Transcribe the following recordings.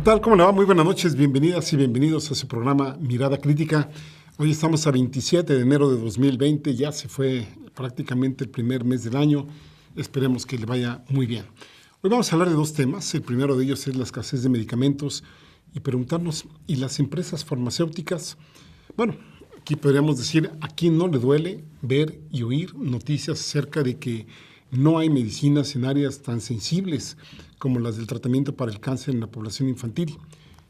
¿Qué tal? ¿Cómo le va? Muy buenas noches, bienvenidas y bienvenidos a su programa Mirada Crítica. Hoy estamos a 27 de enero de 2020, ya se fue prácticamente el primer mes del año, esperemos que le vaya muy bien. Hoy vamos a hablar de dos temas, el primero de ellos es la escasez de medicamentos y preguntarnos, ¿y las empresas farmacéuticas? Bueno, aquí podríamos decir, ¿a quién no le duele ver y oír noticias acerca de que no hay medicinas en áreas tan sensibles como las del tratamiento para el cáncer en la población infantil?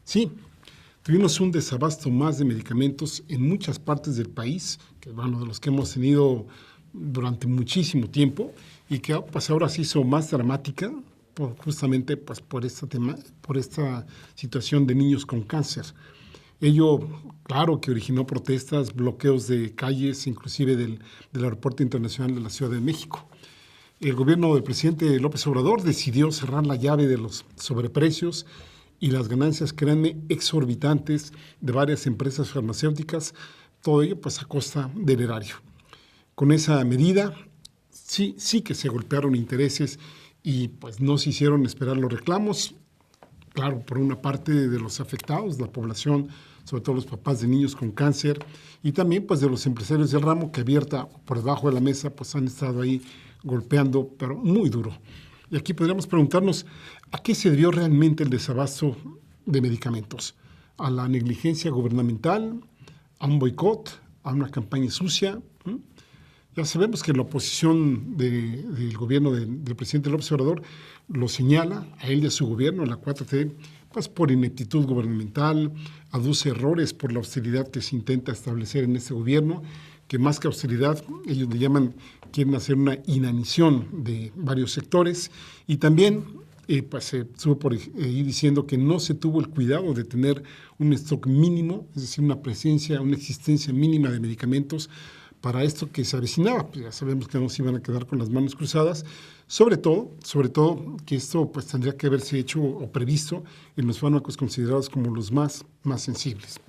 Sí, tuvimos un desabasto más de medicamentos en muchas partes del país, que bueno, de los que hemos tenido durante muchísimo tiempo y que pues, ahora se hizo más dramática justamente pues, por esta situación de niños con cáncer. Ello, claro, que originó protestas, bloqueos de calles, inclusive del Aeropuerto Internacional de la Ciudad de México. El gobierno del presidente López Obrador decidió cerrar la llave de los sobreprecios y las ganancias que eran exorbitantes de varias empresas farmacéuticas, todo ello pues a costa del erario. Con esa medida sí que se golpearon intereses y pues no se hicieron esperar los reclamos, claro, por una parte de los afectados, la población, sobre todo los papás de niños con cáncer, y también pues de los empresarios del ramo que abierta por debajo de la mesa pues han estado ahí golpeando, pero muy duro. Y aquí podríamos preguntarnos, ¿a qué se debió realmente el desabasto de medicamentos? ¿A la negligencia gubernamental? ¿A un boicot? ¿A una campaña sucia? Ya sabemos que la oposición del gobierno del presidente López Obrador lo señala a él y a su gobierno, la 4T, pues por ineptitud gubernamental, aduce errores por la austeridad que se intenta establecer en este gobierno, que más que austeridad, ellos le llaman, quieren hacer una inanición de varios sectores, y también pues se estuvo por ir diciendo que no se tuvo el cuidado de tener un stock mínimo, es decir, una presencia, una existencia mínima de medicamentos para esto que se avecinaba. Pues ya sabemos que no se iban a quedar con las manos cruzadas, sobre todo que esto pues tendría que haberse hecho o previsto en los fármacos considerados como los más sensibles.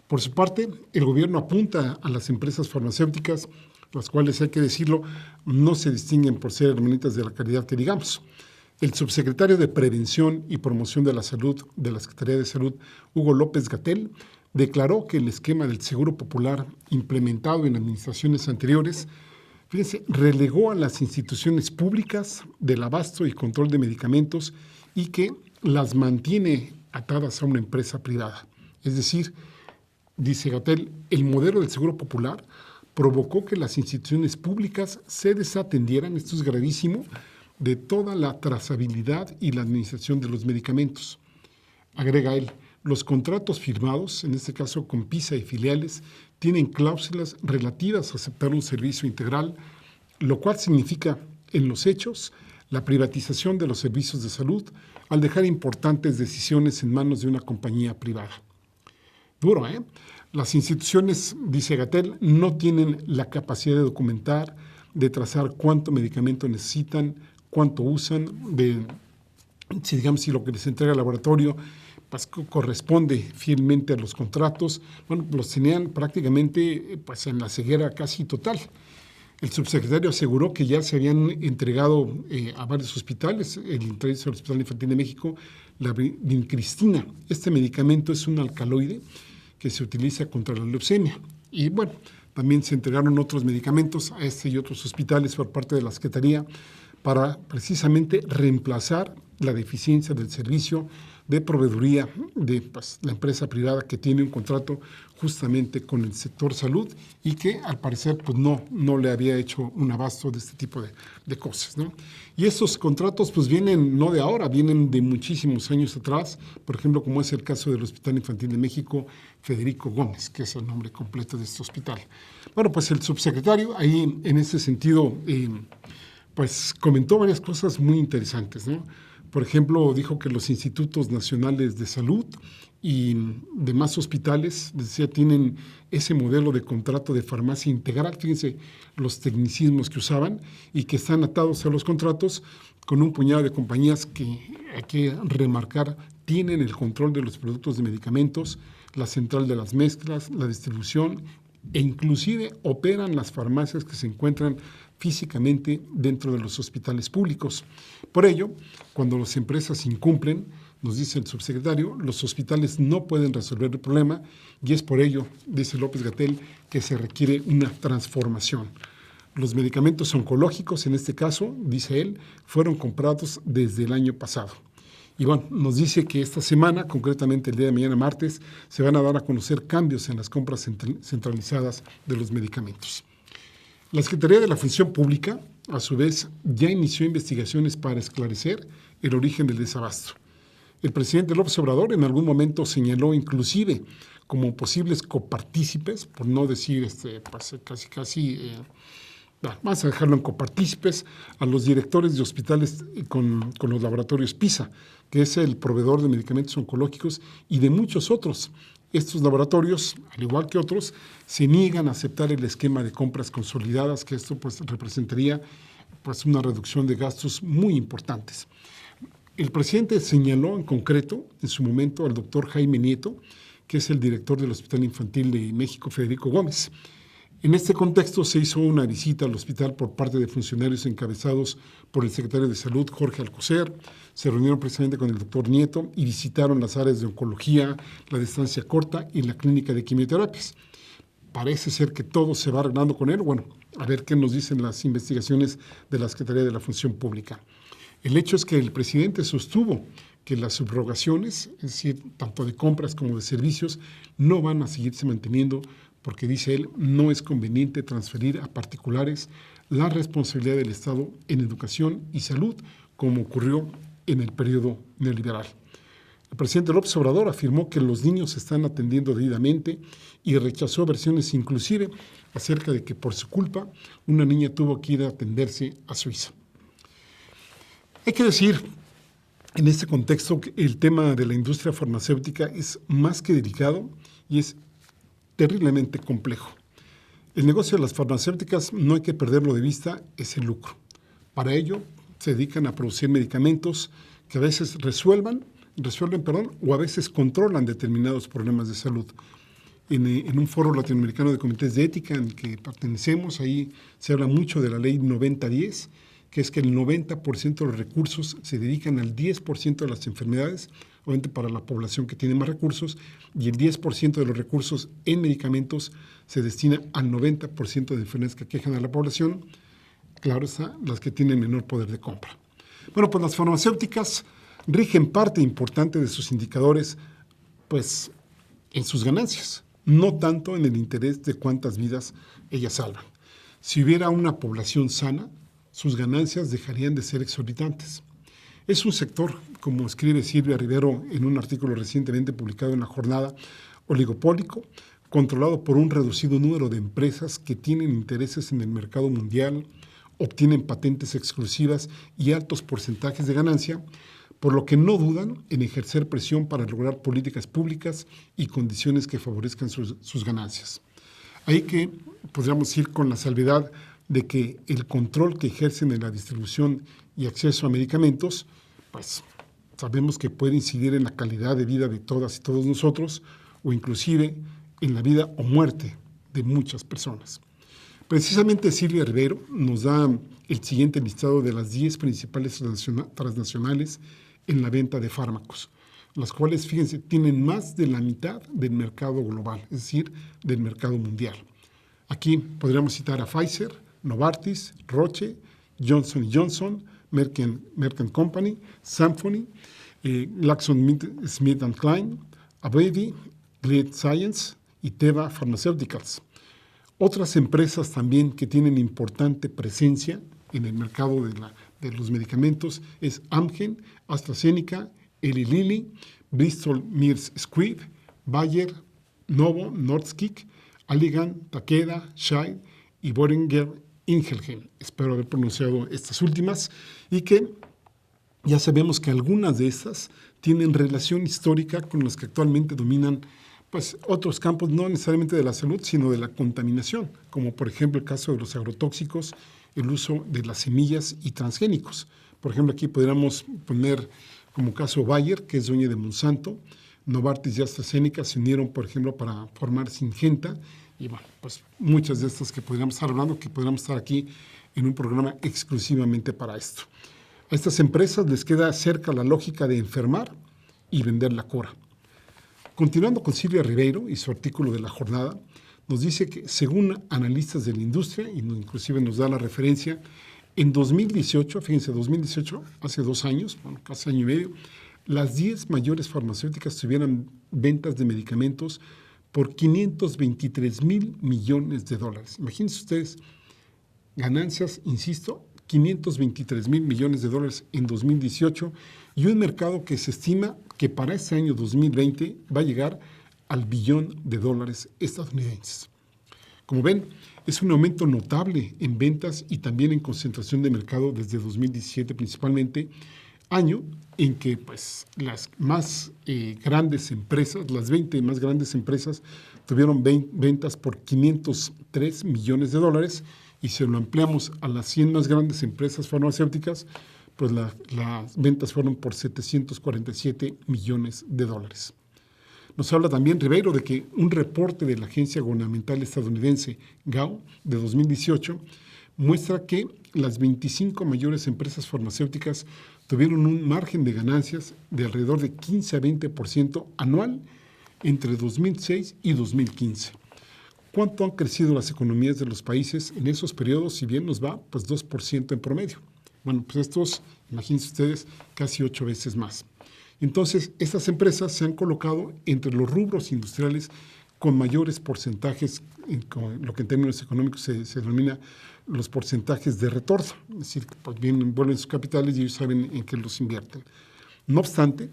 Por su parte, el gobierno apunta a las empresas farmacéuticas, las cuales, hay que decirlo, no se distinguen por ser hermanitas de la caridad que digamos. El subsecretario de Prevención y Promoción de la Salud de la Secretaría de Salud, Hugo López-Gatell, declaró que el esquema del Seguro Popular implementado en administraciones anteriores, fíjense, relegó a las instituciones públicas del abasto y control de medicamentos y que las mantiene atadas a una empresa privada. Es decir, dice Gatell, el modelo del Seguro Popular provocó que las instituciones públicas se desatendieran, esto es gravísimo, de toda la trazabilidad y la administración de los medicamentos. Agrega él, los contratos firmados, en este caso con PISA y filiales, tienen cláusulas relativas a aceptar un servicio integral, lo cual significa, en los hechos, la privatización de los servicios de salud al dejar importantes decisiones en manos de una compañía privada. Duro, ¿eh? Las instituciones, dice Gatell, no tienen la capacidad de documentar, de trazar cuánto medicamento necesitan, cuánto usan, si lo que les entrega el laboratorio pues, corresponde fielmente a los contratos. Bueno, los tenían prácticamente pues, en la ceguera casi total. El subsecretario aseguró que ya se habían entregado a varios hospitales, entre ellos el Hospital Infantil de México, la vincristina. Este medicamento es un alcaloide que se utiliza contra la leucemia. Y bueno, también se entregaron otros medicamentos a este y otros hospitales por parte de la Secretaría para precisamente reemplazar la deficiencia del servicio de proveeduría de la empresa privada que tiene un contrato justamente con el sector salud y que al parecer pues, no le había hecho un abasto de este tipo de cosas, ¿no? Y estos contratos pues vienen no de ahora, vienen de muchísimos años atrás, por ejemplo, como es el caso del Hospital Infantil de México, Federico Gómez, que es el nombre completo de este hospital. Bueno, pues el subsecretario ahí en ese sentido pues comentó varias cosas muy interesantes, ¿no? Por ejemplo, dijo que los institutos nacionales de salud y demás hospitales, decía, tienen ese modelo de contrato de farmacia integral, fíjense los tecnicismos que usaban, y que están atados a los contratos con un puñado de compañías que, hay que remarcar, tienen el control de los productos de medicamentos, la central de las mezclas, la distribución, e inclusive operan las farmacias que se encuentran físicamente dentro de los hospitales públicos. Por ello, cuando las empresas incumplen, nos dice el subsecretario, los hospitales no pueden resolver el problema y es por ello, dice López-Gatell, que se requiere una transformación. Los medicamentos oncológicos, en este caso, dice él, fueron comprados desde el año pasado. Y bueno, nos dice que esta semana, concretamente el día de mañana martes, se van a dar a conocer cambios en las compras centralizadas de los medicamentos. La Secretaría de la Función Pública, a su vez, ya inició investigaciones para esclarecer el origen del desabasto. El presidente López Obrador en algún momento señaló inclusive como posibles copartícipes, por no decir vamos a dejarlo en copartícipes, a los directores de hospitales con los laboratorios PISA, que es el proveedor de medicamentos oncológicos y de muchos otros. Estos laboratorios, al igual que otros, se niegan a aceptar el esquema de compras consolidadas, que esto pues representaría pues una reducción de gastos muy importantes. El presidente señaló en concreto, en su momento, al doctor Jaime Nieto, que es el director del Hospital Infantil de México, Federico Gómez. En este contexto se hizo una visita al hospital por parte de funcionarios encabezados por el secretario de Salud, Jorge Alcocer. Se reunieron precisamente con el doctor Nieto y visitaron las áreas de oncología, la de estancia corta y la clínica de quimioterapias. Parece ser que todo se va arreglando con él. Bueno, a ver qué nos dicen las investigaciones de la Secretaría de la Función Pública. El hecho es que el presidente sostuvo que las subrogaciones, es decir, tanto de compras como de servicios, no van a seguirse manteniendo porque, dice él, no es conveniente transferir a particulares la responsabilidad del Estado en educación y salud, como ocurrió en el periodo neoliberal. El presidente López Obrador afirmó que los niños se están atendiendo debidamente y rechazó versiones inclusive acerca de que por su culpa una niña tuvo que ir a atenderse a Suiza. Hay que decir, en este contexto, que el tema de la industria farmacéutica es más que delicado y es terriblemente complejo. El negocio de las farmacéuticas, no hay que perderlo de vista, es el lucro. Para ello, se dedican a producir medicamentos que a veces resuelven, o a veces controlan determinados problemas de salud. En un foro latinoamericano de comités de ética en el que pertenecemos, ahí se habla mucho de la ley 9010, que es que el 90% de los recursos se dedican al 10% de las enfermedades, obviamente para la población que tiene más recursos, y el 10% de los recursos en medicamentos se destina al 90% de enfermedades que aquejan a la población, claro está, las que tienen menor poder de compra. Bueno, pues las farmacéuticas rigen parte importante de sus indicadores, pues, en sus ganancias, no tanto en el interés de cuántas vidas ellas salvan. Si hubiera una población sana, sus ganancias dejarían de ser exorbitantes. Es un sector, como escribe Silvia Rivero en un artículo recientemente publicado en La Jornada, oligopólico, controlado por un reducido número de empresas que tienen intereses en el mercado mundial, obtienen patentes exclusivas y altos porcentajes de ganancia, por lo que no dudan en ejercer presión para lograr políticas públicas y condiciones que favorezcan sus ganancias. Ahí que podríamos ir con la salvedad de que el control que ejercen en la distribución y acceso a medicamentos, pues sabemos que puede incidir en la calidad de vida de todas y todos nosotros, o inclusive en la vida o muerte de muchas personas. Precisamente Silvia Rivero nos da el siguiente listado de las 10 principales transnacionales en la venta de fármacos, las cuales, fíjense, tienen más de la mitad del mercado global, es decir, del mercado mundial. Aquí podríamos citar a Pfizer, Novartis, Roche, Johnson & Johnson, Merck & Company, Symphony, GlaxoSmithKline, Abbvie, Gilead Sciences y Teva Pharmaceuticals. Otras empresas también que tienen importante presencia en el mercado de los medicamentos es Amgen, AstraZeneca, Eli Lilly, Bristol Myers Squibb, Bayer, Novo Nordisk, Allergan, Takeda, Shire y Boehringer Ingelheim. Espero haber pronunciado estas últimas y que ya sabemos que algunas de estas tienen relación histórica con las que actualmente dominan pues, otros campos, no necesariamente de la salud, sino de la contaminación, como por ejemplo el caso de los agrotóxicos, el uso de las semillas y transgénicos. Por ejemplo, aquí podríamos poner como caso Bayer, que es dueña de Monsanto. Novartis y AstraZeneca se unieron, por ejemplo, para formar Syngenta. Y bueno, pues muchas de estas que podríamos estar hablando, que podríamos estar aquí en un programa exclusivamente para esto. A estas empresas les queda cerca la lógica de enfermar y vender la cora. Continuando con Silvia Ribeiro y su artículo de la jornada, nos dice que según analistas de la industria, y inclusive nos da la referencia, en 2018, fíjense, 2018, hace 2 años, bueno, casi año y medio, las 10 mayores farmacéuticas tuvieron ventas de medicamentos por 523 mil millones de dólares. Imagínense ustedes, ganancias, insisto, 523 mil millones de dólares en 2018 y un mercado que se estima que para este año 2020 va a llegar al billón de dólares estadounidenses. Como ven, es un aumento notable en ventas y también en concentración de mercado desde 2017 principalmente, año en que pues, las más grandes empresas, las 20 más grandes empresas, tuvieron ventas por 503 millones de dólares y si lo ampliamos a las 100 más grandes empresas farmacéuticas, pues las ventas fueron por 747 millones de dólares. Nos habla también Ribeiro de que un reporte de la agencia gubernamental estadounidense GAO de 2018 muestra que las 25 mayores empresas farmacéuticas tuvieron un margen de ganancias de alrededor de 15 a 20% anual entre 2006 y 2015. ¿Cuánto han crecido las economías de los países en esos periodos? Si bien nos va, pues 2% en promedio. Bueno, pues estos, imagínense ustedes, casi 8 veces más. Entonces, estas empresas se han colocado entre los rubros industriales con mayores porcentajes, con lo que en términos económicos se denomina los porcentajes de retorno, es decir, pues bien envuelven sus capitales y ellos saben en qué los invierten. No obstante,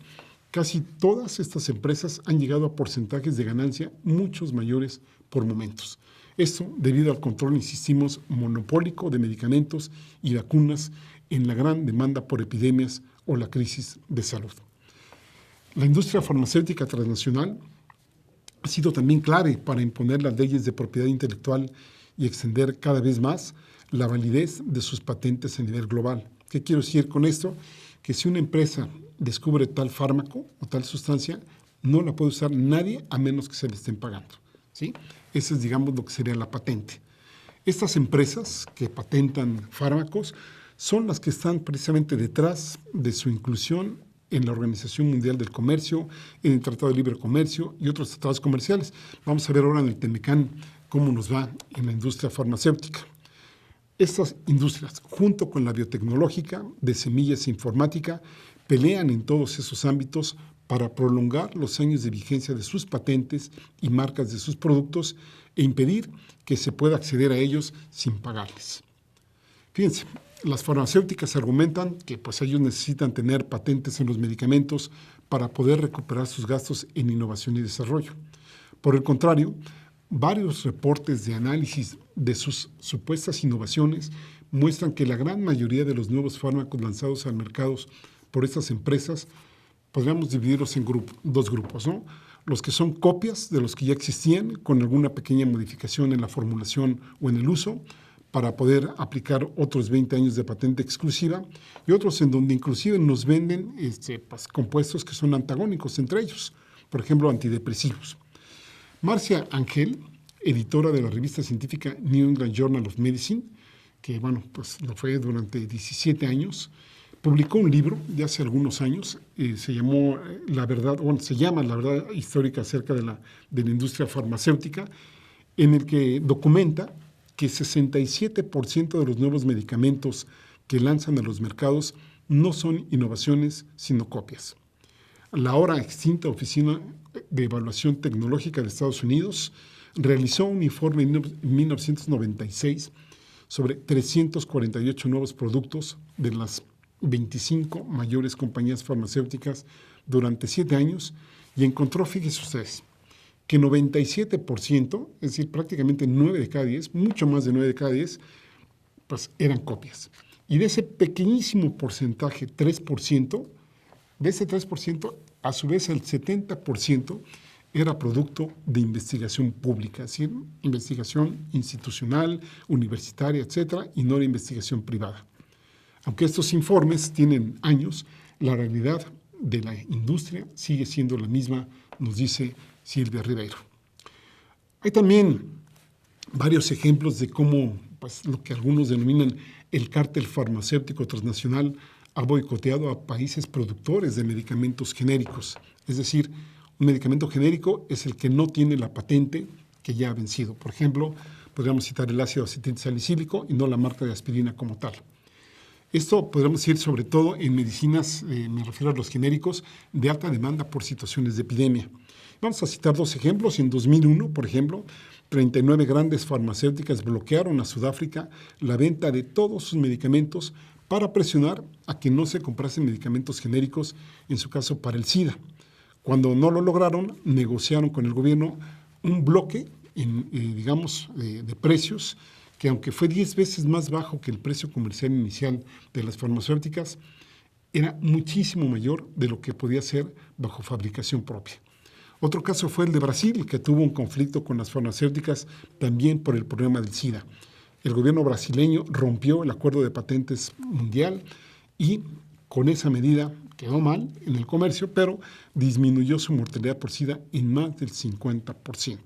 casi todas estas empresas han llegado a porcentajes de ganancia muchos mayores por momentos. Esto debido al control, insistimos, monopólico de medicamentos y vacunas en la gran demanda por epidemias o la crisis de salud. La industria farmacéutica transnacional ha sido también clave para imponer las leyes de propiedad intelectual y extender cada vez más la validez de sus patentes a nivel global. ¿Qué quiero decir con esto? Que si una empresa descubre tal fármaco o tal sustancia, no la puede usar nadie a menos que se le estén pagando, ¿sí? Ese es, digamos, lo que sería la patente. Estas empresas que patentan fármacos son las que están precisamente detrás de su inclusión en la Organización Mundial del Comercio, en el Tratado de Libre Comercio y otros tratados comerciales. Vamos a ver ahora en el Temecán cómo nos va en la industria farmacéutica. Estas industrias, junto con la biotecnológica, de semillas e informática, pelean en todos esos ámbitos para prolongar los años de vigencia de sus patentes y marcas de sus productos e impedir que se pueda acceder a ellos sin pagarles. Fíjense, las farmacéuticas argumentan que pues, ellos necesitan tener patentes en los medicamentos para poder recuperar sus gastos en innovación y desarrollo. Por el contrario, varios reportes de análisis de sus supuestas innovaciones muestran que la gran mayoría de los nuevos fármacos lanzados al mercado por estas empresas podríamos dividirlos en dos grupos, ¿no? Los que son copias de los que ya existían con alguna pequeña modificación en la formulación o en el uso para poder aplicar otros 20 años de patente exclusiva y otros en donde inclusive nos venden pues, compuestos que son antagónicos entre ellos, por ejemplo, antidepresivos. Marcia Angel, editora de la revista científica New England Journal of Medicine, que bueno, pues lo fue durante 17 años, publicó un libro de hace algunos años, se llama La verdad histórica acerca de la industria farmacéutica, en el que documenta que 67% de los nuevos medicamentos que lanzan a los mercados no son innovaciones, sino copias. La ahora extinta Oficina de Evaluación Tecnológica de Estados Unidos realizó un informe en 1996 sobre 348 nuevos productos de las 25 mayores compañías farmacéuticas durante 7 años y encontró, fíjense ustedes, que 97%, es decir, prácticamente 9 de cada 10, mucho más de 9 de cada 10, pues eran copias. Y de ese pequeñísimo porcentaje, 3%, de ese 3%, a su vez el 70% era producto de investigación pública, es decir, investigación institucional, universitaria, etcétera, y no era investigación privada. Aunque estos informes tienen años, la realidad de la industria sigue siendo la misma, nos dice Silvia Ribeiro. Hay también varios ejemplos de cómo pues, lo que algunos denominan el cártel farmacéutico transnacional ha boicoteado a países productores de medicamentos genéricos. Es decir, un medicamento genérico es el que no tiene la patente que ya ha vencido. Por ejemplo, podríamos citar el ácido acetil salicílico y no la marca de aspirina como tal. Esto podríamos decir sobre todo en medicinas, me refiero a los genéricos, de alta demanda por situaciones de epidemia. Vamos a citar dos ejemplos. En 2001, por ejemplo, 39 grandes farmacéuticas bloquearon a Sudáfrica la venta de todos sus medicamentos para presionar a que no se comprasen medicamentos genéricos, en su caso para el SIDA. Cuando no lo lograron, negociaron con el gobierno un bloque de precios que, aunque fue 10 veces más bajo que el precio comercial inicial de las farmacéuticas, era muchísimo mayor de lo que podía ser bajo fabricación propia. Otro caso fue el de Brasil, que tuvo un conflicto con las farmacéuticas también por el problema del SIDA. El gobierno brasileño rompió el acuerdo de patentes mundial y con esa medida quedó mal en el comercio, pero disminuyó su mortalidad por SIDA en más del 50%.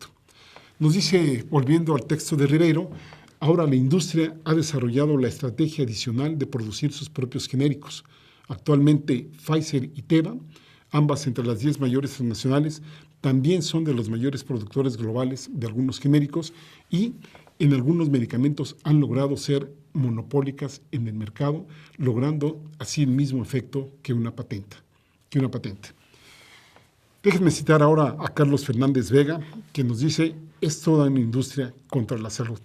Nos dice, volviendo al texto de Ribeiro, ahora la industria ha desarrollado la estrategia adicional de producir sus propios genéricos. Actualmente Pfizer y Teva, ambas entre las 10 mayores transnacionales, también son de los mayores productores globales de algunos genéricos y en algunos medicamentos han logrado ser monopólicas en el mercado, logrando así el mismo efecto que una patente. Déjenme citar ahora a Carlos Fernández Vega, que nos dice, es toda una industria contra la salud.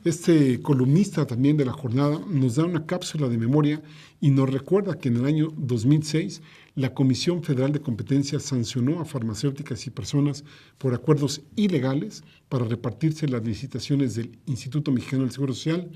Este columnista también de La Jornada nos da una cápsula de memoria y nos recuerda que en el año 2006 la Comisión Federal de Competencia sancionó a farmacéuticas y personas por acuerdos ilegales para repartirse las licitaciones del Instituto Mexicano del Seguro Social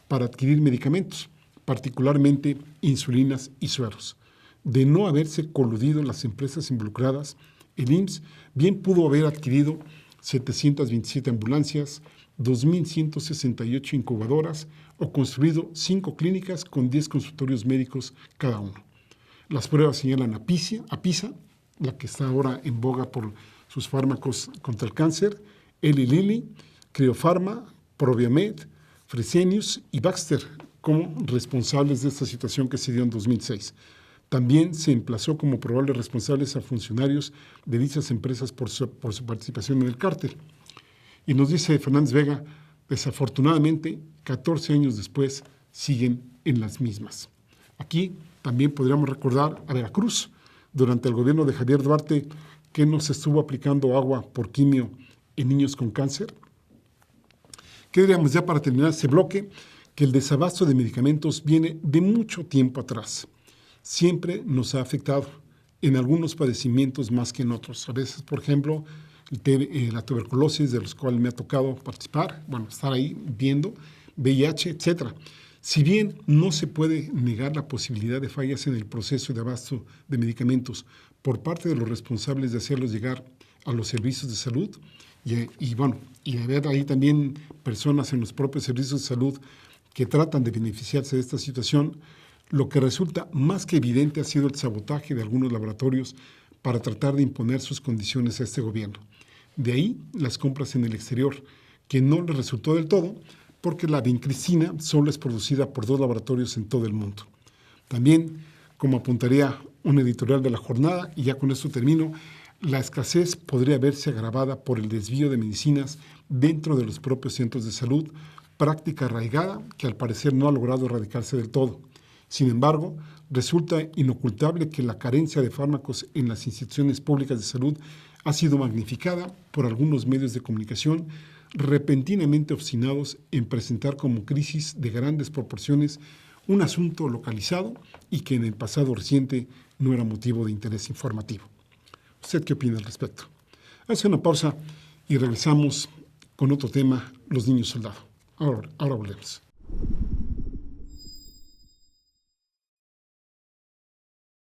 para adquirir medicamentos, particularmente insulinas y sueros. De no haberse coludido las empresas involucradas, el IMSS bien pudo haber adquirido 727 ambulancias, 2.168 incubadoras o construido 5 clínicas con 10 consultorios médicos cada uno. Las pruebas señalan a PISA, la que está ahora en boga por sus fármacos contra el cáncer, Eli Lilly, Criofarma, Proviamed, Fresenius y Baxter como responsables de esta situación que se dio en 2006. También se emplazó como probables responsables a funcionarios de dichas empresas por su participación en el cártel. Y nos dice Fernández Vega, desafortunadamente, 14 años después, siguen en las mismas. Aquí también podríamos recordar a Veracruz, durante el gobierno de Javier Duarte, que no se estuvo aplicando agua por quimio en niños con cáncer. ¿Qué diríamos ya para terminar este bloque? Que el desabasto de medicamentos viene de mucho tiempo atrás. Siempre nos ha afectado en algunos padecimientos más que en otros. A veces, por ejemplo, la tuberculosis, de los cuales me ha tocado participar, estar ahí viendo, VIH, etc. Si bien no se puede negar la posibilidad de fallas en el proceso de abasto de medicamentos por parte de los responsables de hacerlos llegar a los servicios de salud, y haber ahí también personas en los propios servicios de salud que tratan de beneficiarse de esta situación, lo que resulta más que evidente ha sido el sabotaje de algunos laboratorios para tratar de imponer sus condiciones a este gobierno. De ahí las compras en el exterior, que no les resultó del todo, porque la vincristina solo es producida por 2 laboratorios en todo el mundo. También, como apuntaría un editorial de La Jornada, y ya con esto termino, la escasez podría verse agravada por el desvío de medicinas dentro de los propios centros de salud, práctica arraigada que al parecer no ha logrado erradicarse del todo. Sin embargo, resulta inocultable que la carencia de fármacos en las instituciones públicas de salud ha sido magnificada por algunos medios de comunicación repentinamente obstinados en presentar como crisis de grandes proporciones un asunto localizado y que en el pasado reciente no era motivo de interés informativo. ¿Usted qué opina al respecto? Hace una pausa y regresamos con otro tema, los niños soldado. Ahora volvemos.